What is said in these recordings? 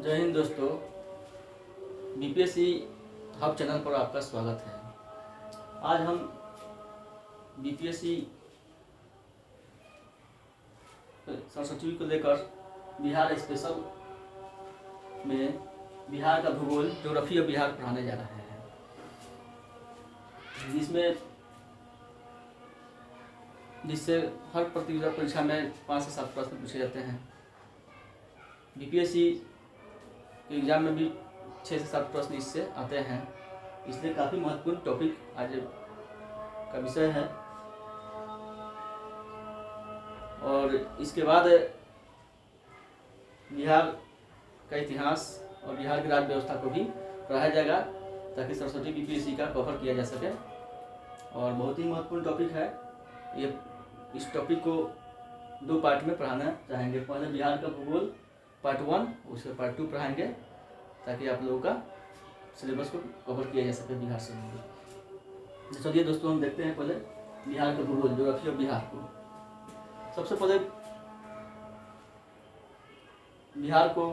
जय हिंद दोस्तों, BPSC hub channel पर आपका स्वागत है। आज हम बीपीएससी सरस्वती को लेकर बिहार स्पेशल में बिहार का भूगोल, ज्योग्राफी और बिहार पढ़ाने जा रहे हैं, जिससे हर प्रतियोगिता परीक्षा में 5 से 7 प्रश्न पूछे जाते हैं। बीपीएससी के एग्जाम में भी 6 से 7 प्रश्न इससे आते हैं, इसलिए काफ़ी महत्वपूर्ण टॉपिक आज का विषय है। और इसके बाद बिहार का इतिहास और बिहार की राज्य व्यवस्था को भी पढ़ाया जाएगा, ताकि सरस्वती बीपीएससी का कवर किया जा सके। और बहुत ही महत्वपूर्ण टॉपिक है ये। इस टॉपिक को 2 पार्ट में पढ़ाना चाहेंगे। पहले बिहार का भूगोल पार्ट 1, उसके पार्ट 2 पढ़ाएंगे, ताकि आप लोगों का सिलेबस को कवर किया जा सके बिहार से। तो चलिए दोस्तों, हम देखते हैं पहले बिहार का भूगोल, ज्योग्राफी और बिहार को। सबसे पहले बिहार को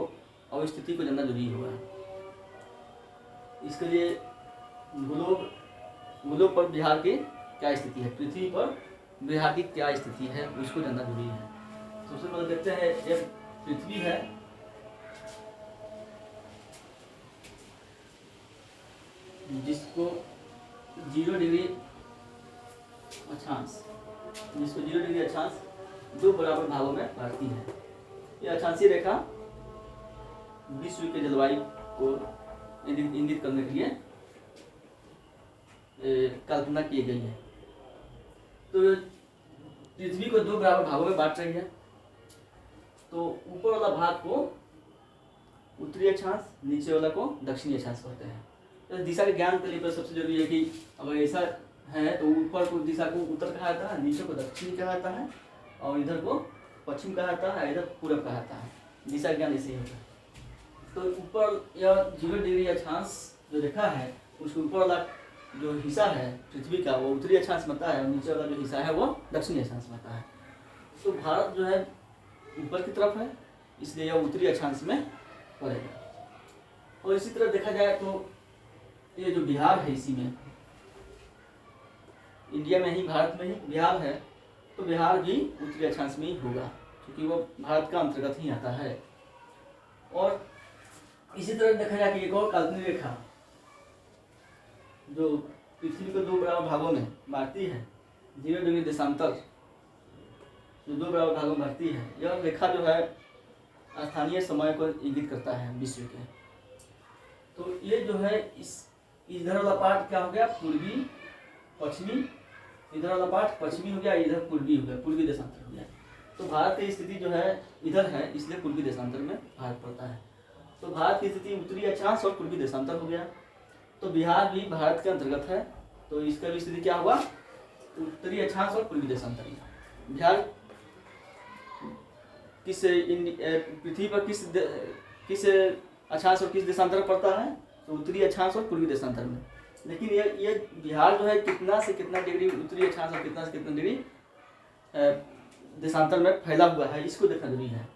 और स्थिति को जानना जरूरी होगा। इसके लिए ग्लोब पर बिहार की क्या स्थिति है, पृथ्वी पर बिहार की क्या स्थिति है, उसको जानना जरूरी है। सबसे पहले देखते हैं, एक पृथ्वी है, जिसको 0 डिग्री अक्षांश 2 बराबर भागों में बांटती है। यह अक्षांशीय रेखा विश्व के जलवायु को इंगित करने के लिए कल्पना की गई है। तो पृथ्वी को 2 बराबर भागों में बांट रही है। तो ऊपर वाला भाग को उत्तरी अक्षांश, नीचे वाला को दक्षिणी अक्षांश कहते हैं। तो दिशा के ज्ञान के लिए सबसे जरूरी है कि अगर ऐसा है तो ऊपर को दिशा को उत्तर कहा जाता है, नीचे को दक्षिण कहा जाता है, और इधर को पश्चिम कहा जाता है, इधर पूर्व कहा जाता है। दिशा ज्ञान ऐसे ही होता है। तो ऊपर यह 0 डिग्री अक्षांश जो रेखा है, उसके ऊपर वाला जो हिस्सा है पृथ्वी का, वो उत्तरी अक्षांश में आता है, और नीचे वाला जो हिस्सा है वो दक्षिणी अक्षांश में आता है। तो भारत जो है ऊपर की तरफ है, इसलिए यह उत्तरी अक्षांश में पड़ेगा। और इसी तरह देखा जाए तो ये जो बिहार है, इसी में इंडिया में ही, भारत में ही बिहार है, तो बिहार भी उत्तरी अक्षांश में ही होगा, क्योंकि वो भारत का अंतर्गत ही आता है। और इसी तरह देखा जाए कि एक और काल्पनिक रेखा जो पृथ्वी को 2 बराबर भागों में बांटती है, 0 डिग्री देशांतर जो 2 बराबर भागों में बांटती है, यह रेखा जो है स्थानीय समय को इंगित करता है विश्व के। तो ये जो है इधर वाला पार्ट क्या हो गया, पूर्वी पश्चिमी, इधर वाला पार्ट पश्चिमी हो गया, इधर पूर्वी हो गया, पूर्वी देशांतर हो गया। तो भारत की स्थिति जो है इधर है, इसलिए पूर्वी देशांतर में भारत पड़ता है। तो भारत की स्थिति उत्तरी अक्षांश और पूर्वी देशांतर हो गया। तो बिहार भी भारत के अंतर्गत है, तो इसका भी स्थिति क्या हुआ, उत्तरी अक्षांश और पूर्वी देशांतर। बिहार पृथ्वी पर किस अक्षांश और किस देशांतर में पड़ता है, तो उत्तरी अक्षांश और पूर्वी देशांतर में। लेकिन ये बिहार जो है कितना से कितना डिग्री उत्तरी अक्षांश और कितना से कितना डिग्री देशांतर में फैला हुआ है, इसको देखना जरूरी है।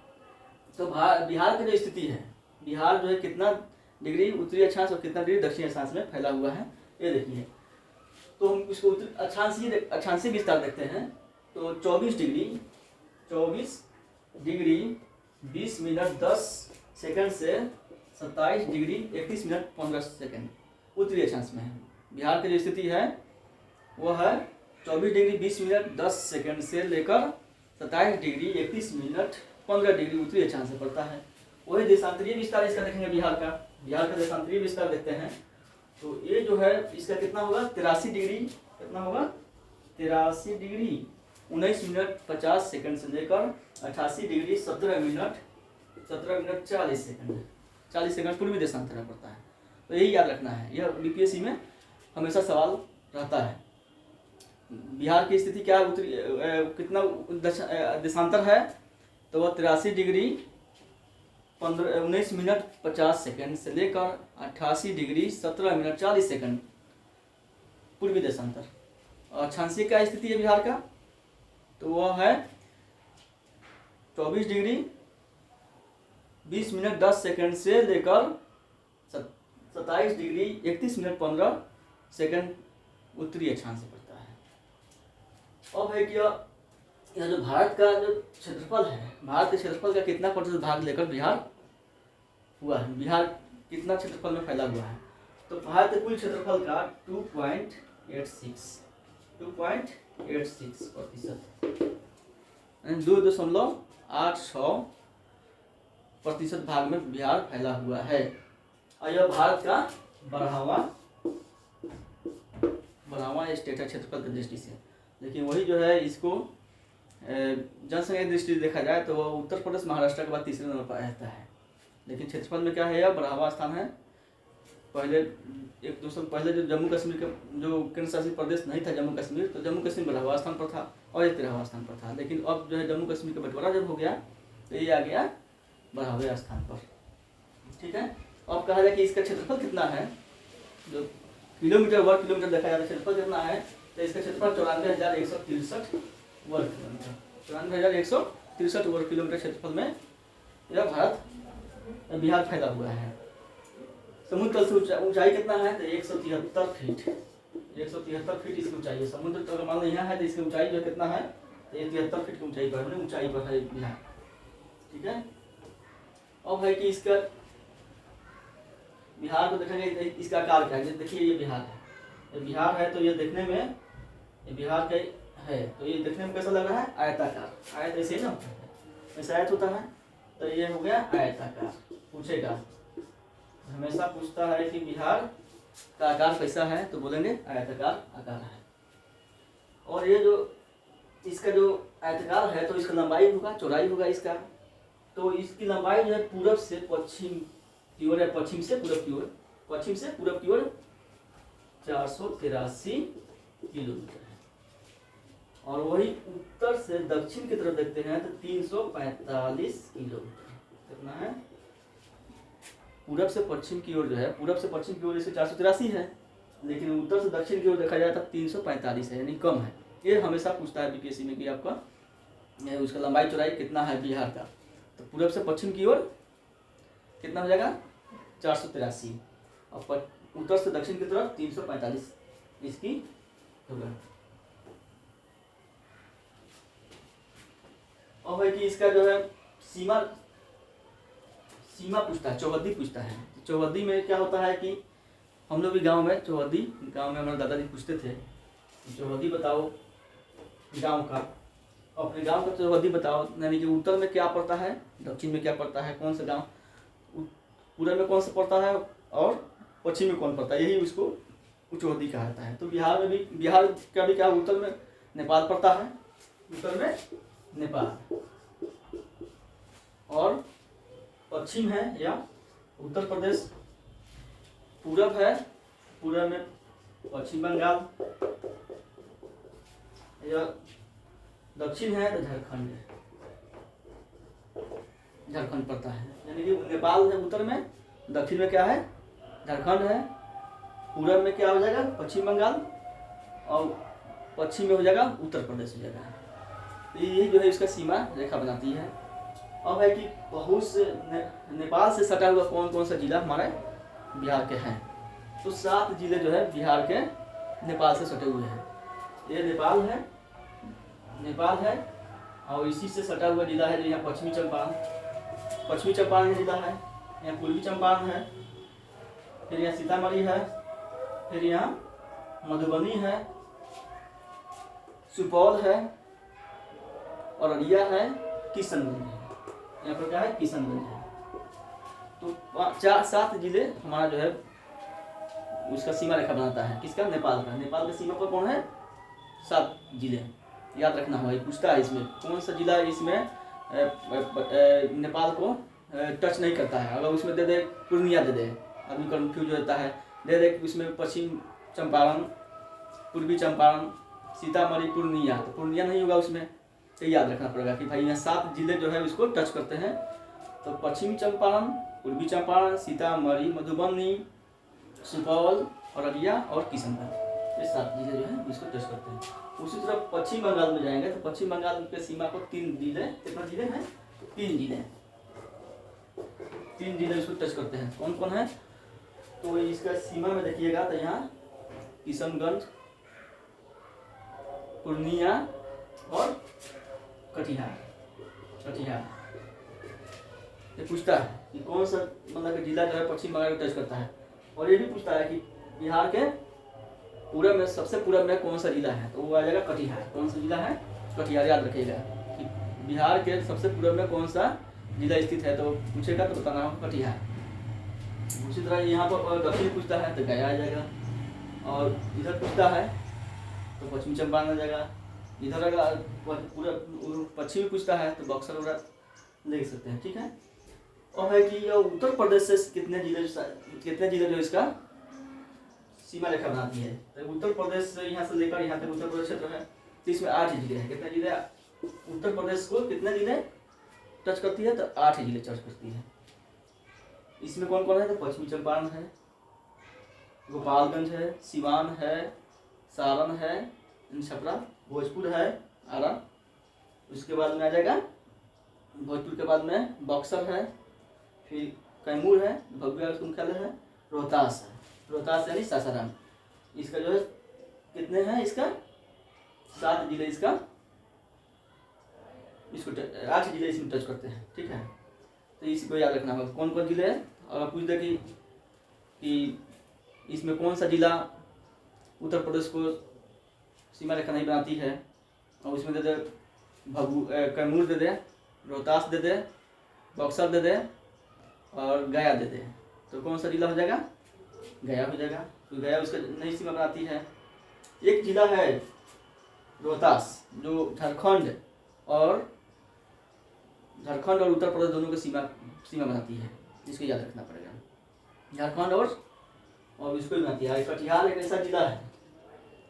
तो बिहार की जो स्थिति है, बिहार जो है कितना डिग्री उत्तरी अक्षांश और कितना डिग्री दक्षिणी अक्षांश में फैला हुआ है, ये देखिए। तो हम इसको अक्षांशीय विस्तार देखते हैं। तो 24 डिग्री 20 मिनट 10 सेकंड से 27 डिग्री 31 मिनट 15 सेकंड उत्तरी अक्षांश में है। बिहार की जो स्थिति है वो है 24 डिग्री 20 मिनट 10 सेकंड से लेकर 27 डिग्री 31 मिनट 15 डिग्री उत्तरी अक्षांश से पड़ता है। वही देशांतरीय विस्तार इसका देखेंगे। बिहार का देशांतरीय विस्तार देखते हैं। तो ये जो है इसका कितना होगा, 83 डिग्री, कितना होगा 83 डिग्री 19 मिनट 50 सेकंड से लेकर 88 डिग्री 17 मिनट 40 सेकंड पूर्वी देशांतर में पड़ता है। तो यही याद रखना है, यह बीपीएससी में हमेशा सवाल रहता है। बिहार की स्थिति क्या है, उत्तरी कितना देशांतर है, तो वह 83 डिग्री 19 मिनट 50 सेकंड से लेकर 88 डिग्री 17 मिनट 40 सेकंड पूर्वी देशांतर। और अक्षांशीय क्या स्थिति है बिहार का, तो वह है 24 डिग्री 20 मिनट 10 सेकंड से लेकर 27 डिग्री 31 मिनट 15 सेकंड उत्तरी अक्षांश से पड़ता है। अब है कि यह जो भारत का जो क्षेत्रफल है, भारत के क्षेत्रफल का कितना प्रतिशत भाग लेकर बिहार हुआ है, बिहार कितना क्षेत्रफल में फैला हुआ है। तो भारत के कुल क्षेत्रफल का 2.86 प्रतिशत, 2.86% भाग में बिहार फैला हुआ है। और यह भारत का बढ़ावा स्टेट है क्षेत्रफल की दृष्टि से। लेकिन वही जो है इसको जनसंख्या की दृष्टि से देखा जाए तो वह उत्तर प्रदेश महाराष्ट्र के बाद तीसरे नंबर पर रहता है। लेकिन क्षेत्रफल में क्या है, यह बढ़ावा स्थान है। पहले 1-2 साल पहले जो जम्मू कश्मीर का जो केंद्र शासित प्रदेश नहीं था जम्मू कश्मीर, तो जम्मू कश्मीर बढ़ावा स्थान पर था और ये 13वां स्थान पर था। लेकिन अब जो है जम्मू कश्मीर का बंटवारा जब हो गया तो ये आ गया बढ़ावे स्थान पर। ठीक है। अब कहा जाए कि इसका क्षेत्रफल कितना है, जो किलोमीटर वर्ग किलोमीटर देखा जाता है क्षेत्रफल कितना है, तो इसका क्षेत्रफल 94,163 वर्ग किलोमीटर, 94,163 वर्ग किलोमीटर क्षेत्रफल में यह भारत बिहार फैला हुआ है। समुद्र तल से ऊंचाई कितना है, तो 173 फीट, 173 फीट इसकी ऊंचाई है। समुद्र तल मान लो यहाँ है तो इसकी ऊंचाई जो कितना है, तो 73 फीट की ऊंचाई पर है बिहार। ठीक है। अब है कि इसका बिहार को देखेंगे इसका आकार क्या है। देखिए ये बिहार है, ये बिहार है तो ये देखने में ये बिहार के है तो ये देखने में कैसा लग रहा है, आयताकार। आयत ऐसे ना ऐसा आयत होता है, तो ये हो गया आयताकार। पूछेगा हमेशा पूछता है कि बिहार का आकार कैसा है, तो बोलेंगे आयताकार आकार है। और ये जो इसका जो आयताकार है तो इसका लंबाई होगा, चौड़ाई होगा इसका, तो इसकी लंबाई जो है पूरब से पश्चिम की ओर या पश्चिम से पूरब की ओर, पश्चिम से पूरब की ओर 483 किलोमीटर है। और वही उत्तर से दक्षिण की तरफ देखते हैं तो 345 किलोमीटर कितना है। पूरब से पश्चिम की ओर जो है, पूरब से पश्चिम की ओर इससे 483 है, लेकिन उत्तर से दक्षिण की ओर देखा जाए तो 345 है, यानी कम है। ये हमेशा पूछता है बीपीएससी में कि आपका उसका लंबाई चौड़ाई कितना है बिहार का। तो पूरब से पश्चिम की ओर कितना हो जाएगा 483 और उत्तर से दक्षिण की तरफ 345 इसकी होगा। और है कि इसका जो है सीमा पूछता है, चौहद्दी पूछता है। चौहद्दी में क्या होता है कि हम लोग भी गांव में चौहद्दी, गांव में हमारे दादाजी पूछते थे चौहद्दी बताओ गांव का, अपने गांव का चौहद्दी बताओ, यानी कि उत्तर में क्या पड़ता है, दक्षिण में क्या पड़ता है, कौन सा गांव पूरब में कौन सा पड़ता है और पश्चिम में कौन पड़ता है, यही उसको चौहद्दी कहा जाता है। तो बिहार में भी, बिहार का भी क्या उत्तर में नेपाल पड़ता है, उत्तर में नेपाल, और पश्चिम है या उत्तर प्रदेश, पूरब है, पूरब में पश्चिम बंगाल, या दक्षिण है तो झारखंड है, झारखंड पड़ता है। यानी कि नेपाल है उत्तर में, दक्षिण में क्या है झारखंड है, पूरब में क्या हो जाएगा पश्चिम बंगाल, और पश्चिम में हो जाएगा उत्तर प्रदेश हो जाएगा। तो यही जो है इसका सीमा रेखा बनाती है। अब है कि बहुत से नेपाल से सटा हुआ कौन कौन सा जिला हमारे बिहार के हैं, तो 7 जिले जो है बिहार के नेपाल से सटे हुए हैं। ये नेपाल है और इसी से सटा हुआ जिला है जो यहाँ पश्चिमी चंपारण जिला है, यहाँ पूर्वी चंपारण है, फिर यहाँ सीतामढ़ी है, फिर यहाँ मधुबनी है, सुपौल है, अररिया है, किशनगंज है। यहाँ पर क्या है किशनगंज है। तो 7 जिले हमारा जो है उसका सीमा रेखा बनाता है, किसका, नेपाल का। नेपाल के सीमा पर कौन है 7 जिले, याद रखना होगा, पूछता है इसमें कौन सा जिला इसमें नेपाल को टच नहीं करता है। अगर उसमें दे दे पूर्णिया दे दे, आदमी कन्फ्यूज हो जाता है, दे दे उसमें पश्चिम चंपारण, पूर्वी चंपारण, सीतामढ़ी, पूर्णिया, तो पूर्णिया नहीं होगा उसमें। तो याद रखना पड़ेगा कि भाई यहाँ 7 जिले जो है उसको टच करते हैं। तो पश्चिमी चंपारण, पूर्वी चंपारण, सीतामढ़ी, मधुबनी, सुपौल, अररिया और किशनगंज, ये 7 जिले जो है इसको टच करते हैं। उसी तरह पश्चिम बंगाल में जाएंगे तो पश्चिम बंगाल के सीमा को 3 जिले, कितना जिले हैं 3 जिले। 3 जिले इसको टच करते हैं। कौन कौन है? तो इसका सीमा में देखिएगा तो यहाँ किशनगंज, पूर्णिया और कटिहार ये पूछता है कि कौन सा मतलब जिला जो है पश्चिम बंगाल को टच करता है। और ये भी पूछता है कि बिहार के पूरब में सबसे पूरब में कौन सा जिला है, तो वो आ जाएगा कटिहार। कौन सा जिला है? कटिहार। याद रखिएगा कि बिहार के सबसे पूरब में कौन सा जिला स्थित है, तो पूछेगा तो बताना होगा कटिहार। उसी तरह यहाँ पर दक्षिण पूछता है तो गया आ जाएगा, और इधर पूछता है तो पश्चिमी चंपारण आ जाएगा। इधर अगर पूरा पश्चिमी पूछता है तो बक्सर वगैरह ले सकते हैं। ठीक है। और है कि यह उत्तर प्रदेश से कितने जिले जो इसका सीमा रेखा बनाती है, तो उत्तर प्रदेश से यहाँ से लेकर यहाँ तक उत्तर प्रदेश क्षेत्र है, तो इसमें 8 जिले हैं। कितने जिले उत्तर प्रदेश को कितने जिले टच करती है, तो 8 जिले टच करती है। इसमें कौन कौन है? तो पश्चिमी चंपारण है, गोपालगंज है, सिवान है, सारण है, छपरा, भोजपुर है, आरा। उसके बाद में आ जाएगा भोजपुर के बाद में बक्सर है, फिर कैमूर है, भगुआ मुख्यालय है, रोहतास है। रोहतास यानी सासाराम। इसका जो है कितने हैं? इसका 7 जिले इसको 8 जिले इसमें टच करते हैं। ठीक है। तो इसी को याद रखना होगा कौन कौन जिले हैं। अगर पूछ दे कि इसमें कौन सा जिला उत्तर प्रदेश को सीमा रेखा नहीं बनाती है, और उसमें दे दे कैमूर दे दे, रोहतास दे दे, बक्सर दे दे और गया दे दे, तो कौन सा जिला हो जाएगा? गया हो जाएगा। तो गया उसका नई सीमा बनाती है। एक जिला है रोहतास जो झारखंड और उत्तर प्रदेश दोनों की सीमा बनाती है। इसको याद रखना पड़ेगा। झारखंड और इसको भी बनाती है। कटिहार एक ऐसा जिला है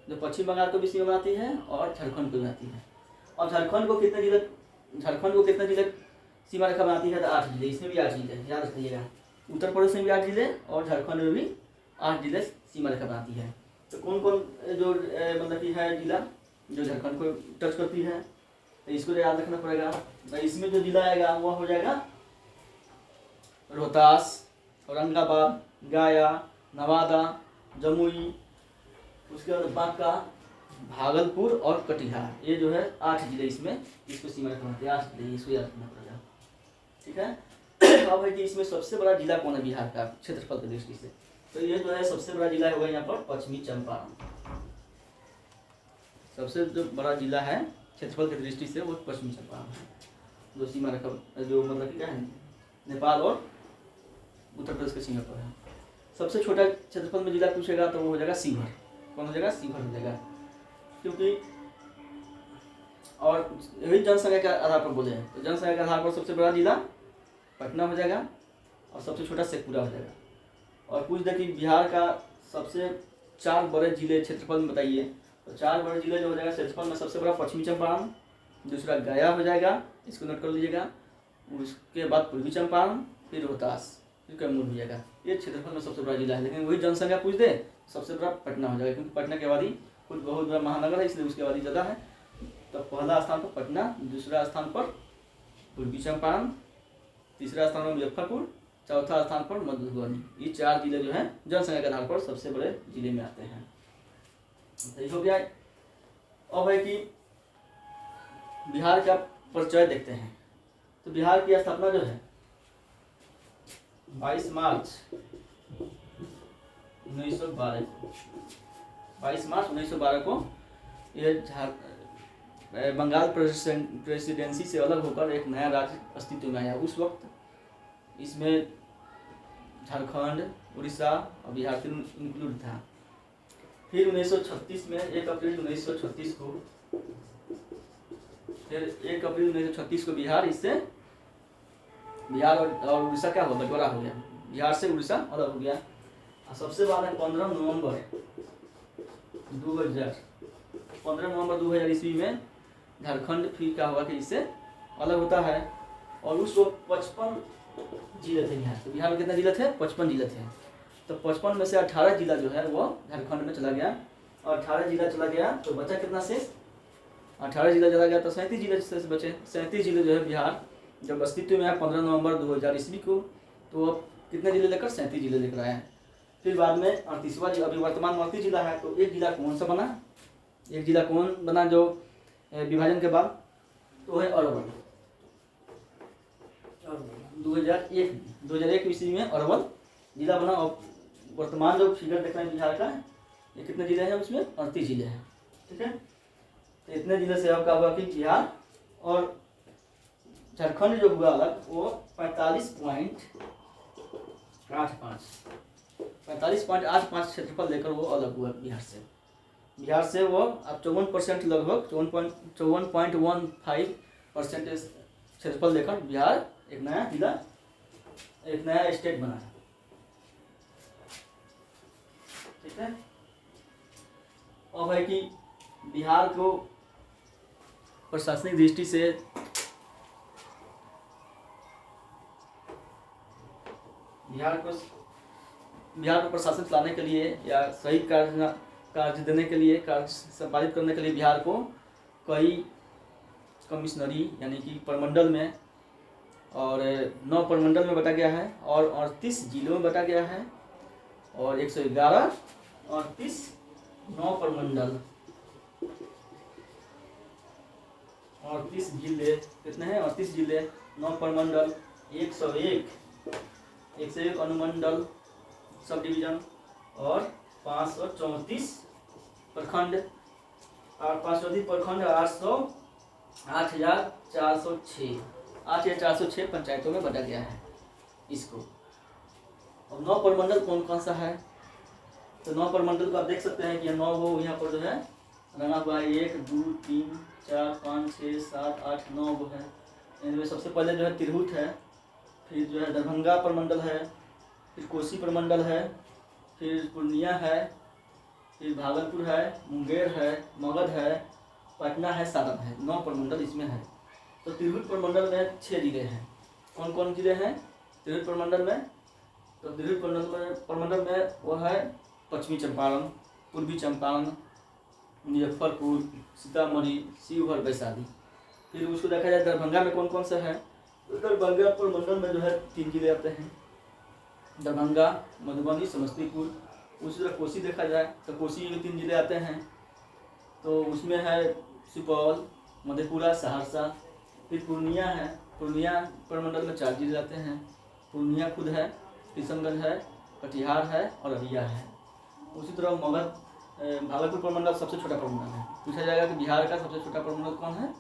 जो पश्चिम बंगाल को भी सीमा बनाती है और झारखंड को बनाती है। और झारखंड को कितने जिले सीमा रेखा बनाती है? तो 8 जिले। इसमें भी 8 जिले याद रखिएगा। उत्तर प्रदेश में भी 8 जिले और झारखंड में भी 8 जिले सीमा रेखा बनाती है। तो कौन कौन जो मतलब कि है जिला जो झारखंड को टच करती है, तो इसको याद रखना पड़ेगा। तो इसमें जो जिला आएगा वो हो जाएगा रोहतास, औरंगाबाद, गया, नवादा, जमुई, उसके बाद बांका, भागलपुर और कटिहार। ये जो है 8 जिले इसमें इसको सीमा रेखा बनाती है। 8 जिले इसको याद रखना पड़ेगा। ठीक है। अब है कि इसमें सबसे बड़ा जिला कौन है बिहार का क्षेत्रफल की दृष्टि से, तो ये जो है सबसे बड़ा जिला होगा यहाँ पर पश्चिमी चंपारण। सबसे जो बड़ा जिला है क्षेत्रफल की दृष्टि से वो पश्चिमी चंपारण है, जो सीमा रेखा जो मतलब क्या है नेपाल और उत्तर प्रदेश के सीमा पर है। सबसे छोटा क्षेत्रफल में जिला पूछेगा तो वो हो जाएगा शिवहर। कौन हो जाएगा? शिवहर हो जाएगा। क्योंकि और यही जनसंख्या के आधार पर बोले हैं, तो जनसंख्या के आधार पर सबसे बड़ा जिला पटना हो जाएगा और सबसे छोटा शेखपुरा हो जाएगा। और पूछ दे कि बिहार का सबसे 4 बड़े जिले क्षेत्रफल में बताइए, तो 4 बड़े जिले जो हो जाएगा क्षेत्रफल में सबसे बड़ा पश्चिमी चंपारण, दूसरा गया हो जाएगा, इसको नोट कर लीजिएगा। उसके बाद पूर्वी चंपारण, फिर रोहतास, फिर कैमूर हो जाएगा। ये क्षेत्रफल में सबसे बड़ा जिला है। लेकिन वही जनसंख्या पूछ दे सबसे बड़ा पटना हो जाएगा, क्योंकि पटना की आबादी कुछ बहुत बड़ा महानगर है, इसलिए उसकी आबादी ज़्यादा है। तो पहला स्थान पर पटना, दूसरा स्थान पर पूर्वी चंपारण, तीसरा स्थान पर मुजफ्फरपुर, चौथा स्थान पर मधुबनी। ये 4 जिले जो हैं जनसंख्या के आधार पर सबसे बड़े जिले में आते हैं। सही हो गया। अब है कि बिहार का परिचय देखते हैं। तो बिहार की स्थापना जो है 22 मार्च 1912 को यह बंगाल प्रेसिडेंसी से अलग होकर एक नया राज्य अस्तित्व में आया। उस वक्त इसमें झारखंड, उड़ीसा और बिहार इंक्लूड था। फिर 1936 में 1 अप्रैल 1936 को बिहार और उड़ीसा क्या हुआ? बंटवारा हो गया। बिहार से उड़ीसा अलग हो गया। और सबसे बाद है 15 नवंबर 2000 ईस्वी में झारखंड फिर क्या हुआ कि इससे अलग होता है। और उस वक्त 55 जिले थे यहाँ। तो बिहार में कितने जिले थे? 55 जिले थे। तो 55 में से 18 जिला जो है वो झारखंड में चला गया, और 18 जिला चला गया तो बचा कितना शेष? 18 जिला चला गया तो 37 जिले शेष बचे। 37 जिले जो है बिहार जब अस्तित्व में आया 15 नवंबर 2000 ईस्वी को, तो तो अब कितने जिले लेकर 37 जिले लेकर आए हैं। फिर बाद में 38वां जिला, अभी वर्तमान में 38 जिला है, तो एक जिला कौन सा बना, एक जिला कौन बना जो विभाजन के बाद, तो है अरवल। 2001 ईस्वी में अरवल जिला बना। और वर्तमान जो फिगर देख रहे हैं बिहार का, ये कितने जिले हैं, उसमें 38 जिले हैं। ठीक है, तो इतने जिले से आपका हुआ कि बिहार और झारखंड जो हुआ अलग, वो 45.85 क्षेत्रफल लेकर वो अलग हुआ बिहार से। बिहार से वो अब 54% लगभग 54.15% क्षेत्रफल लेकर बिहार एक नया जिला, एक नया स्टेट बना है। ठीक है, अब है कि बिहार को प्रशासनिक दृष्टि से बिहार को प्रशासन चलाने के लिए या सही कार्य देने के लिए, कार्य संपादित करने के लिए बिहार को कई कमिश्नरी यानी कि प्रमंडल में और 9 प्रमंडल में बटा गया है और 38 जिलों में बटा गया है और 111 38 9 प्रमंडल 38 जिले कितने हैं, 38 जिले 9 प्रमंडल 101 अनुमंडल सब डिवीजन और 534 प्रखंड और 534 प्रखंड 8,406 पंचायतों में बटा गया है इसको। अब 9 प्रमंडल कौन कौन सा है, तो 9 प्रमंडल को आप देख सकते हैं कि 9 वो यहाँ पर जो है रंगा हुआ है, 1 2 3 4 5 6 7 8 9 वो है। इनमें सबसे पहले जो है तिरहुत है, फिर जो है दरभंगा प्रमंडल है, फिर कोसी प्रमंडल है, फिर पूर्णिया है, फिर भागलपुर है, मुंगेर है, मगध है, पटना है, सारण है। 9 प्रमंडल इसमें है। तो तिरहुत प्रमंडल में 6 जिले हैं। कौन कौन जिले हैं तिरहुत प्रमंडल में, तो तिरहुत प्रमंडल में वो है पश्चिमी चंपारण, पूर्वी चंपारण, मुजफ्फरपुर, सीतामढ़ी, शिवहर, वैशाली। फिर उसको देखा जाए दरभंगा में कौन कौन सा है, तो दरभंगा प्रमंडल में जो है 3 जिले आते हैं, दरभंगा, मधुबनी, समस्तीपुर। उसी तरह कोसी देखा जाए तो कोसी में 3 जिले आते हैं, तो उसमें है सुपौल, मधेपुरा, सहरसा। फिर पूर्णिया है, पूर्णिया प्रमंडल में 4 जिले आते हैं, पूर्णिया खुद है, किशनगंज है, कटिहार है और अररिया है। उसी तरह मगध भागलपुर प्रमंडल सबसे छोटा प्रमंडल है। पूछा जाएगा कि बिहार का सबसे छोटा प्रमंडल कौन है,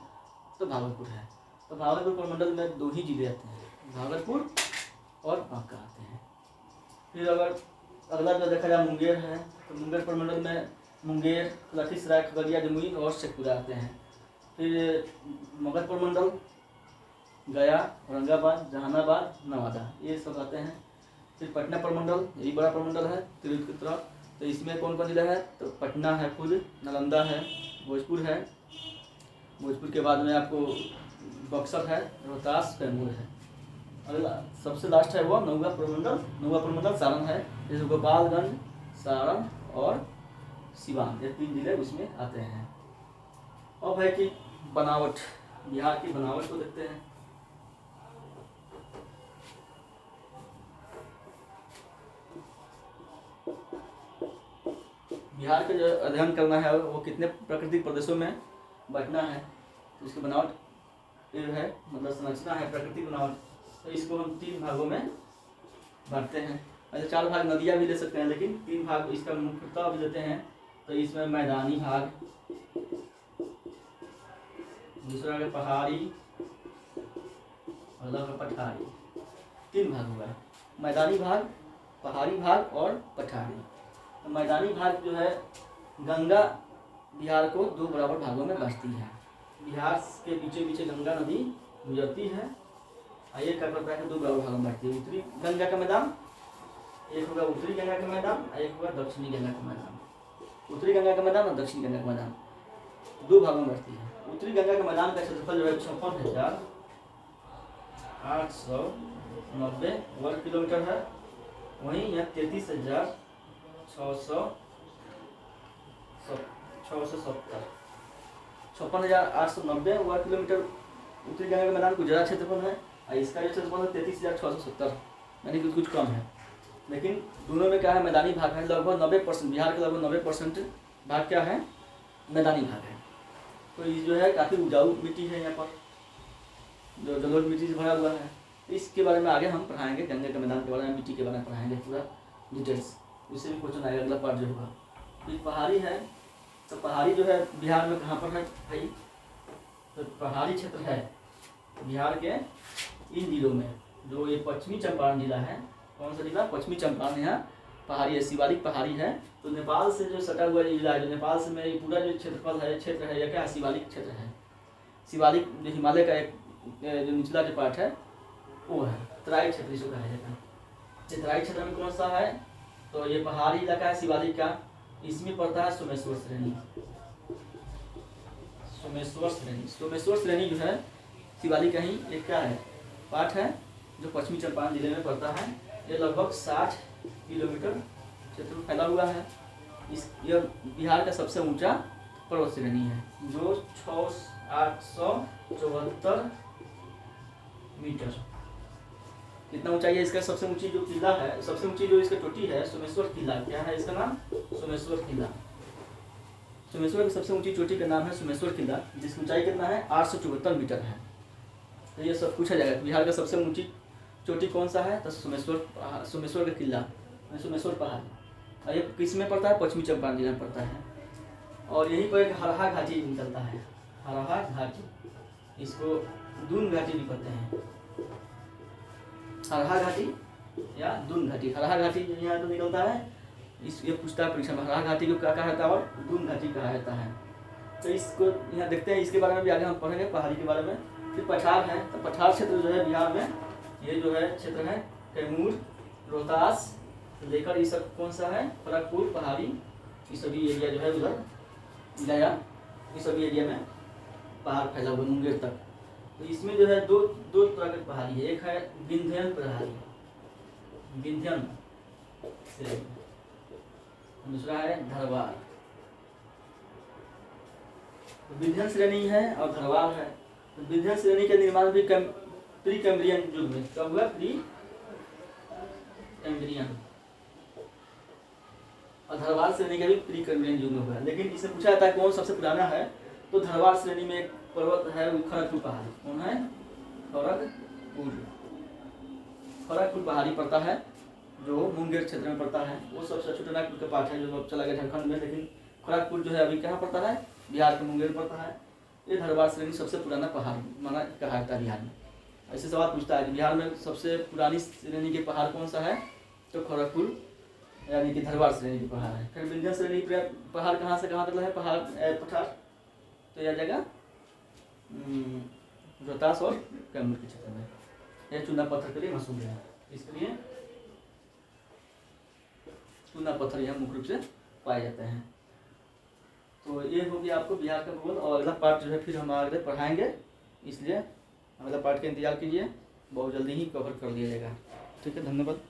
तो भागलपुर है। तो भागलपुर प्रमंडल में 2 ही जिले आते हैं, भागलपुर और बांका आते हैं। फिर अगर अगला जो देखा जाए मुंगेर है, तो मुंगेर प्रमंडल में मुंगेर, लखीसराय, खगड़िया, जमुई और शेखपुरा आते हैं। फिर मगध प्रमंडल गया, औरंगाबाद, जहानाबाद, नवादा ये सब आते हैं। फिर पटना प्रमंडल, यही बड़ा प्रमंडल है तिरहुत की तरफ, तो इसमें कौन कौन जिला है, तो पटना है खुद, नालंदा है, भोजपुर है, भोजपुर के बाद में आपको बक्सर है, रोहतास, कैमूर है। अगला सबसे लास्ट है वो नौगा प्रमंडल सारण है, जैसे गोपालगंज, सारण और सिवान, ये 3 जिले उसमें आते हैं। अब है कि बनावट, बिहार की बनावट को देखते हैं। बिहार का जो अध्ययन करना है वो कितने प्राकृतिक प्रदेशों में बांटना है, तो इसकी बनावट ये है, मतलब संरचना है प्राकृतिक बनावट। तो इसको हम 3 भागों में बांटते हैं। ऐसे 4 भाग नदियाँ भी ले सकते हैं, लेकिन 3 भाग इसका मुख्यतः भी लेते हैं। तो इसमें मैदानी भाग, दूसरा है पहाड़ी, अगला है पठारी। 3 भाग हुआ है, मैदानी भाग, पहाड़ी भाग और पठारी। तो मैदानी भाग जो है गंगा बिहार को 2 बराबर भागों में बांटती है। बिहार के बीचों बीच गंगा नदी गुजरती है और ये क्या करता है 2 बराबर भागों में बांटती है। उत्तरी गंगा का मैदान, एक होगा उत्तरी गंगा का मैदान और एक होगा दक्षिणी गंगा का मैदान। उत्तरी गंगा का मैदान और दक्षिणी गंगा का मैदान 2 भागों में बांटती है। उत्तरी गंगा के मैदान का क्षेत्रफल जो है 56,890 वर्ग किलोमीटर है। वहीं यह 33,670 56,890 वर्ग किलोमीटर उत्तरी गंगा के मैदान गुजरात क्षेत्रफल है और इसका जो क्षेत्रफल है 33,670 यानी कि कुछ कम है। लेकिन दोनों में क्या है, मैदानी भाग है। लगभग 90%, बिहार के लगभग 90% भाग क्या है, मैदानी भाग है। तो ये जो है काफ़ी उपजाऊ मिट्टी है यहाँ पर, जो जलोढ़ मिट्टी से भरा हुआ है। इसके बारे में आगे हम पढ़ाएंगे, गंगे के मैदान के बारे में, मिट्टी के बारे में पढ़ाएंगे पूरा डिटेल्स। इससे भी क्वेश्चन आएगा, अगला पार्ट जो होगा। ये पहाड़ी है, तो पहाड़ी जो है बिहार में कहाँ पर है भाई, तो पहाड़ी क्षेत्र है बिहार के इन जिलों में। जो ये पश्चिमी चंपारण जिला है, कौन सा जिला, पश्चिमी चंपारण, यहाँ पहाड़ी है, शिवालिक पहाड़ी है। तो नेपाल से जो सटा हुआ जिला है, जो नेपाल से में ये पूरा जो क्षेत्रफल है, क्षेत्र है, यह क्या है, शिवालिक क्षेत्र है। शिवालिक जो हिमालय का एक जो निचला जो पार्ट है वो है, तराई क्षेत्र इसको कहा जाता है। ये तराई क्षेत्र में कौन सा है, तो ये पहाड़ी इलाका है शिवालिक का। इसमें पड़ता है सोमेश्वर श्रेणी। सोमेश्वर श्रेणी जो है शिवालिक का ही एक क्या है, पार्ट है, जो पश्चिमी चंपारण जिले में पड़ता है। ये लगभग 60 किलोमीटर क्षेत्र फैला हुआ है। यह बिहार का सबसे ऊंचा पर्वत श्रेणी है, जो 874 मीटर। कितना ऊंचाई है इसका, सबसे ऊंची जो किला है, सबसे ऊंची जो इसका चोटी है, सोमेश्वर किला। क्या है इसका नाम, सोमेश्वर किला। सोमेश्वर की सबसे ऊंची चोटी का नाम है सोमेश्वर किला, जिसकी ऊंचाई कितना है, 874 मीटर है। तो ये सब पूछा जाएगा, बिहार का सबसे ऊंची चोटी कौन सा है, तो सोमेश्वर का किला, सोमेश्वर पहाड़। और ये किस में पड़ता है, पश्चिमी चंपारण जिला में पड़ता है। और यहीं पर एक हरहा घाटी निकलता है, हरहा घाटी, इसको दून घाटी भी कहते हैं, हरहा घाटी या दून घाटी। हरहा घाटी यहाँ तो निकलता है, इस ये पूछता है परीक्षा में, हरहा घाटी को क्या कहा जाता है और दून घाटी कहा जाता है। तो इसको यहाँ देखते हैं, इसके बारे में भी आगे हम पढ़ेंगे, पहाड़ी के बारे में। फिर पठार है, तो पठार क्षेत्र जो है बिहार में, ये जो है क्षेत्र है कैमूर, रोहतास लेकर ये सब कौन सा है, खड़गपुर पहाड़ी, ये सभी एरिया जो है उधर गया, ये सभी एरिया में पहाड़ फैला हुआ मुंगेर तक। तो इसमें जो है दो तरह के पहाड़ी है, एक है विंध्यन पहाड़ी, विंध्यन से, दूसरा है धरवार। विंध्यन श्रेणी है और धरवार है। तो विंध्यन श्रेणी का निर्माण भी प्री कैम्ब्रियन युग में कब हुआ, प्री कैम्ब्रियन, और धरवार श्रेणी का भी प्री कैम्ब्रियन युग में हुआ। लेकिन इससे पूछा जाता है कौन सबसे पुराना है, तो धरवार श्रेणी में एक पर्वत है, खड़गपुर पहाड़ी। कौन है, खड़गपुर पहाड़ी पड़ता है, जो मुंगेर क्षेत्र में पड़ता है। वो सबसे छोटा का पार्ट है, जो अब चला गया झारखंड में। लेकिन खड़गपुर जो है अभी कहाँ पड़ता है, बिहार के मुंगेर पड़ता है। ये धरवार श्रेणी सबसे पुराना पहाड़ माना कहा जाता है बिहार में। ऐसे सवाल पूछता है कि बिहार में सबसे पुरानी श्रेणी के पहाड़ कौन सा है, तो खड़गपुर यानी कि धरवार श्रेणी के पहाड़ है। फिर विंध्यन श्रेणी पहाड़ कहाँ से कहाँ तक है, पठार, तो यह जगह रोहतास और कैमूर के क्षेत्र में। यह चूना पत्थर के लिए मशहूर है, इसलिए चूना पत्थर यहाँ मुख्य रूप से पाए जाते हैं। तो ये हो गया आपको बिहार का भूगोल। और अगला पार्ट जो है फिर हम आगे पढ़ाएंगे, इसलिए अगला पार्ट का इंतजार कीजिए, बहुत जल्दी ही कवर कर लिया जाएगा। ठीक है, धन्यवाद।